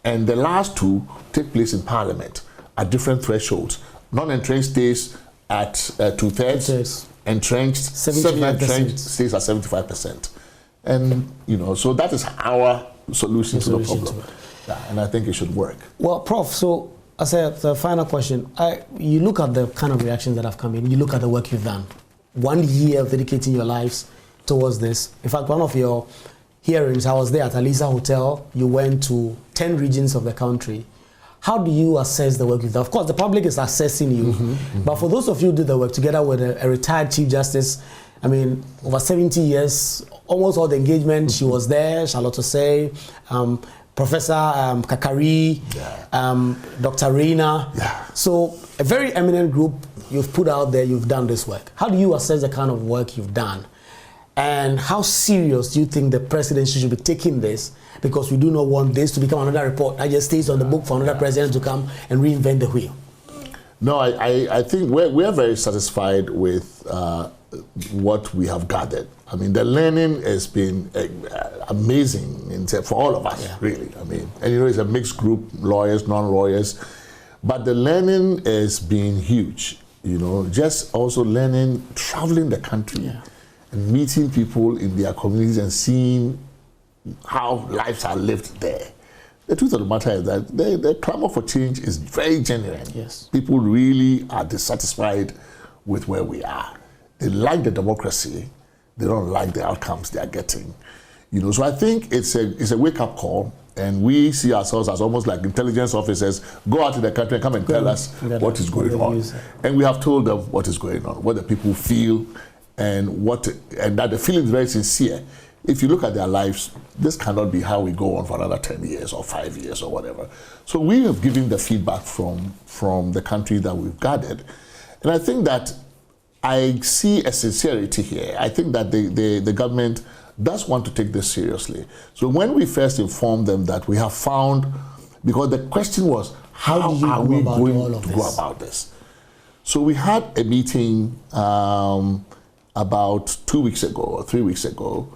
And the last 2 take place in Parliament at different thresholds. Non-entrenched stays at 2/3, entrenched, semi-entrenched stays at 75%. And, you know, so that is our solution to the problem. Yeah, and I think it should work. Well, Prof, so as a final question, you look at the kind of reactions that have come in, you look at the work you've done. 1 year of dedicating your lives towards this. In fact, one of your hearings, I was there at Alisa Hotel. You went to 10 regions of the country. How do you assess the work you've done? Of course, the public is assessing you. But for those of you who did the work together with a retired Chief Justice, I mean, over 70 years, almost all the engagement, she was there, Charlotte Osei, Professor Kakari, Dr. Reina. Yeah. So a very eminent group you've put out there, you've done this work. How do you assess the kind of work you've done? And how serious do you think the presidency should be taking this? Because we do not want this to become another report that just stays on the book for another president to come and reinvent the wheel. No, I think we're very satisfied with what we have gathered. I mean, the learning has been amazing for all of us, really. I mean, and you know, it's a mixed group, lawyers, non-lawyers, but the learning has been huge. You know, just also learning, traveling the country and meeting people in their communities and seeing how lives are lived there. The truth of the matter is that the clamor for change is very genuine. Yes. People really are dissatisfied with where we are. They like the democracy. They don't like the outcomes they are getting. You know, so I think it's a wake-up call, and we see ourselves as almost like intelligence officers. Go out to the country and come and tell us what is going on. And we have told them what is going on, what the people feel, and that the feeling is very sincere. If you look at their lives, this cannot be how we go on for another 10 years or 5 years or whatever. So we have given the feedback from the country that we've gathered. And I think that I see a sincerity here. I think that the government does want to take this seriously. So when we first informed them that we have found, because the question was, how are we going to go about this? So we had a meeting about 2 weeks ago or 3 weeks ago,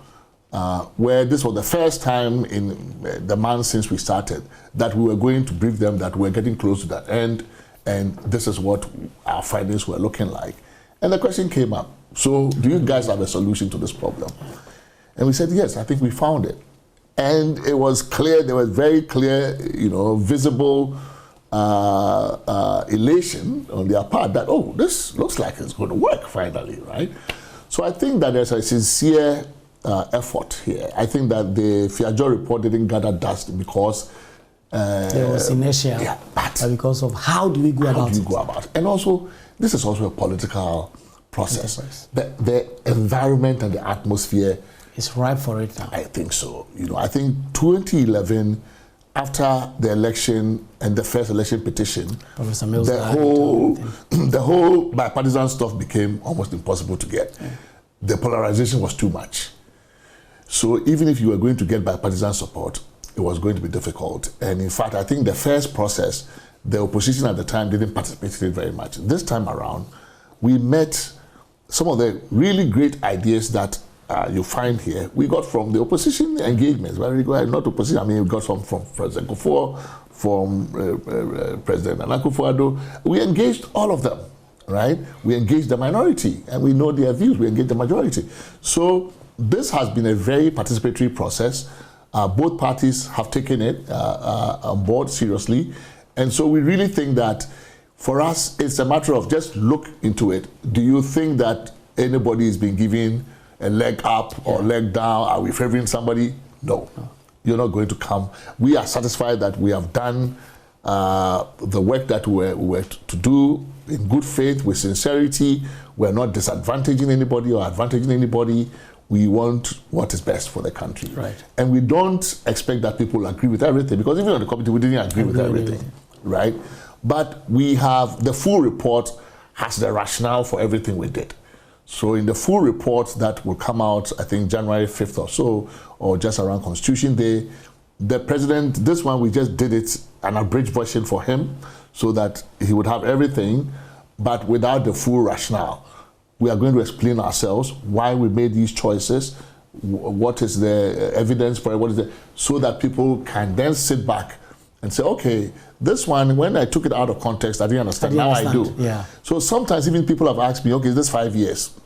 where this was the first time in the month since we started that we were going to brief them that we're getting close to that end, and this is what our findings were looking like. And the question came up, so do you guys have a solution to this problem? And we said, yes, I think we found it. And it was clear, there was very clear, you know, visible elation on their part that, oh, this looks like it's going to work finally, right? So I think that there's a sincere effort here. I think that the Fiajo report didn't gather dust because there was inertia, but because of how do we go about it? And also, this is also a political process. The environment and the atmosphere is ripe for it now. I think so. You know, I think 2011, after the election and the first election petition, the whole bipartisan stuff became almost impossible to get. Yeah. The polarization was too much. So even if you were going to get bipartisan support, it was going to be difficult. And in fact, I think the first process, the opposition at the time didn't participate in it very much. This time around, we met some of the really great ideas that you find here. We got from the opposition engagements, not opposition, I mean, we got from President Kufuor, from President Nana Akufo-Addo. We engaged all of them, right? We engaged the minority, and we know their views. We engaged the majority. So this has been a very participatory process. Both parties have taken it on board seriously. And so we really think that for us, it's a matter of just look into it. Do you think that anybody is being given a leg up or leg down? Are we favoring somebody? No. You're not going to come. We are satisfied that we have done the work that we were to do in good faith, with sincerity. We're not disadvantaging anybody or advantaging anybody. We want what is best for the country. Right. And we don't expect that people agree with everything, because even on the committee, we didn't agree with everything, right? But we have, the full report has the rationale for everything we did. So in the full report that will come out, I think January 5th or so, or just around Constitution Day, the president, this one we just did it, an abridged version for him, so that he would have everything, but without the full rationale. We are going to explain ourselves why we made these choices, what is the evidence for it, what is it, so that people can then sit back and say, okay, this one, when I took it out of context, I didn't understand. Now I do. Yeah. So sometimes even people have asked me, okay, is this 5 years?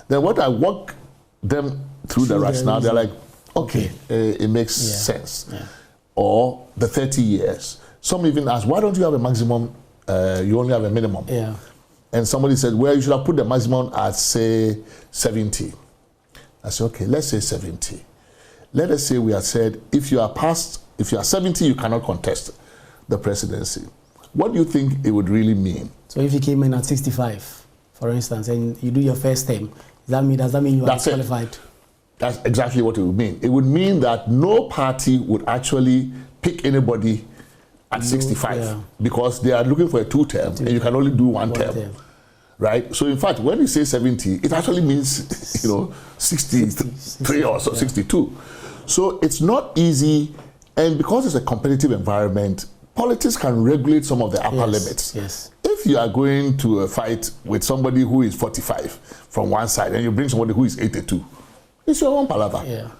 Then when I walk them through the rationale, they're like, okay, it makes sense. Yeah. Or the 30 years. Some even ask, why don't you have a maximum, you only have a minimum? Yeah. And somebody said, well, you should have put the maximum at, say, 70. I said, okay, let's say 70. Let us say we had said, if you are 70, you cannot contest the presidency. What do you think it would really mean? So if you came in at 65, for instance, and you do your first term, does that mean you are disqualified? That's exactly what it would mean. It would mean that no party would actually pick anybody at 65 because they are looking for a two-term and you can only do one term. Right? So in fact, when you say 70, it actually means, 63 or so, 62. So it's not easy, and because it's a competitive environment, politics can regulate some of the upper limits. Yes. If you are going to a fight with somebody who is 45 from one side and you bring somebody who is 82, it's your own palaver. Yeah.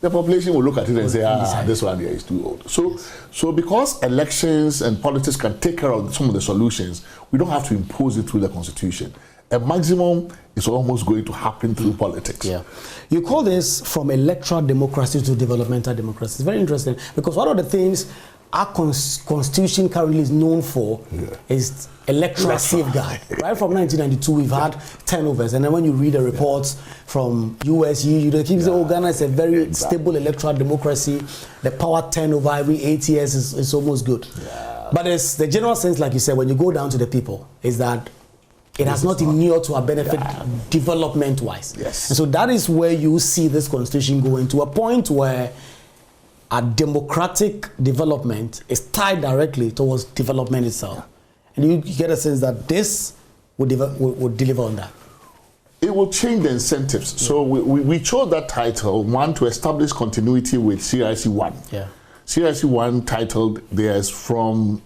The population will look at it and say, this one here is too old. So because elections and politics can take care of some of the solutions, we don't have to impose it through the Constitution. A maximum is almost going to happen through politics. Yeah. You call this from electoral democracy to developmental democracy. It's very interesting because one of the things our constitution currently is known for is electoral safeguard. Right from 1992, we've had turnovers, and then when you read the reports from US, you keep saying, oh, Ghana is a very stable electoral democracy. The power turnover every 8 years is almost good. Yeah. But it's the general sense, like you said, when you go down to the people, is that it has not inured to our benefit development-wise. Yes. And so that is where you see this constitution going to a point where a democratic development is tied directly towards development itself. Yeah. And you get a sense that this would deliver on that. It will change the incentives. Yeah. So we chose that title, one, to establish continuity with CRC 1. Yeah. CRC 1 titled, there's from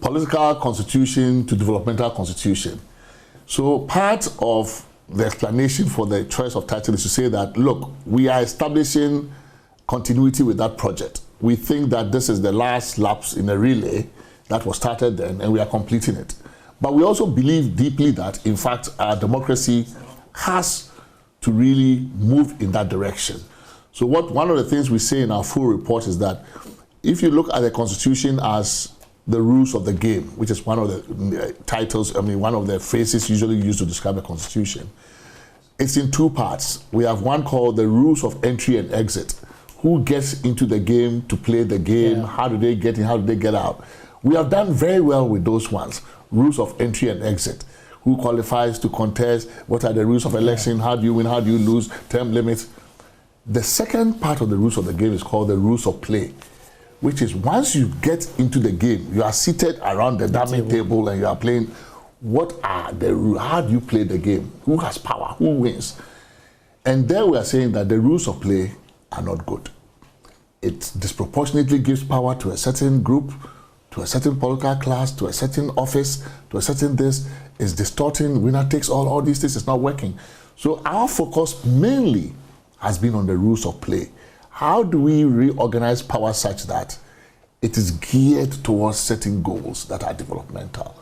political constitution to developmental constitution. So part of the explanation for the choice of title is to say that, look, we are establishing continuity with that project. We think that this is the last lapse in a relay that was started then, and we are completing it. But we also believe deeply that, in fact, our democracy has to really move in that direction. So one of the things we say in our full report is that if you look at the Constitution as the rules of the game, which is one of the titles, one of the phrases usually used to describe a constitution. It's in two parts. We have one called the rules of entry and exit. Who gets into the game to play the game? Yeah. How do they get in? How do they get out? We have done very well with those ones. Rules of entry and exit. Who qualifies to contest? What are the rules of election? How do you win? How do you lose? Term limits. The second part of the rules of the game is called the rules of play, which is once you get into the game, you are seated around the dining table and you are playing. What are the rules? How do you play the game? Who has power? Who wins? And there we are saying that the rules of play are not good. It disproportionately gives power to a certain group, to a certain political class, to a certain office, to a certain this. It's distorting, winner takes all these things. It's not working. So our focus mainly has been on the rules of play. How do we reorganize power such that it is geared towards setting goals that are developmental?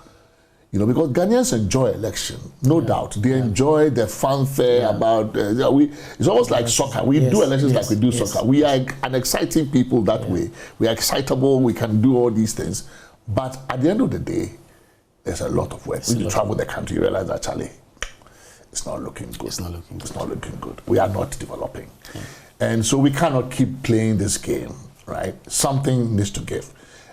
You know, because Ghanaians enjoy election, no doubt. They enjoy the fanfare about, it's almost like soccer. We do elections like we do soccer. We are an exciting people that way. We are excitable, we can do all these things. But at the end of the day, there's a lot of work. When you travel the country, you realize that, Charlie, it's not looking good. It's not looking good. We are not developing. And so we cannot keep playing this game, right? Something needs to give.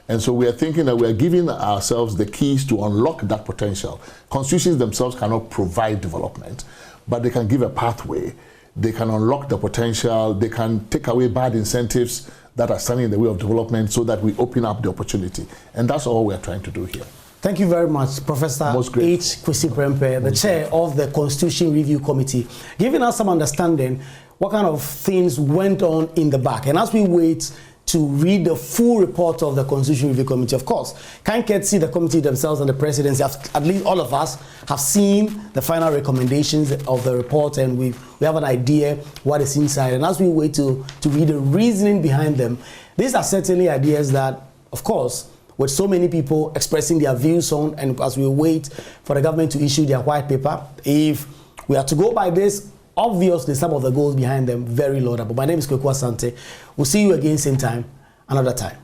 And so we are thinking that we are giving ourselves the keys to unlock that potential. Constitutions themselves cannot provide development, but they can give a pathway. They can unlock the potential. They can take away bad incentives that are standing in the way of development so that we open up the opportunity. And that's all we are trying to do here. Thank you very much, Professor H. Kwesi Prempeh, the chair of the Constitution Review Committee, giving us some understanding what kind of things went on in the back. And as we wait to read the full report of the Constitution Review Committee, of course, can't get see the committee themselves and the presidency. At least all of us have seen the final recommendations of the report, and we have an idea what is inside. And as we wait to read the reasoning behind them, these are certainly ideas that, of course, with so many people expressing their views on, and as we wait for the government to issue their white paper, if we are to go by this, obviously some of the goals behind them very laudable. My name is Kweku Asante. We'll see you again same time, another time.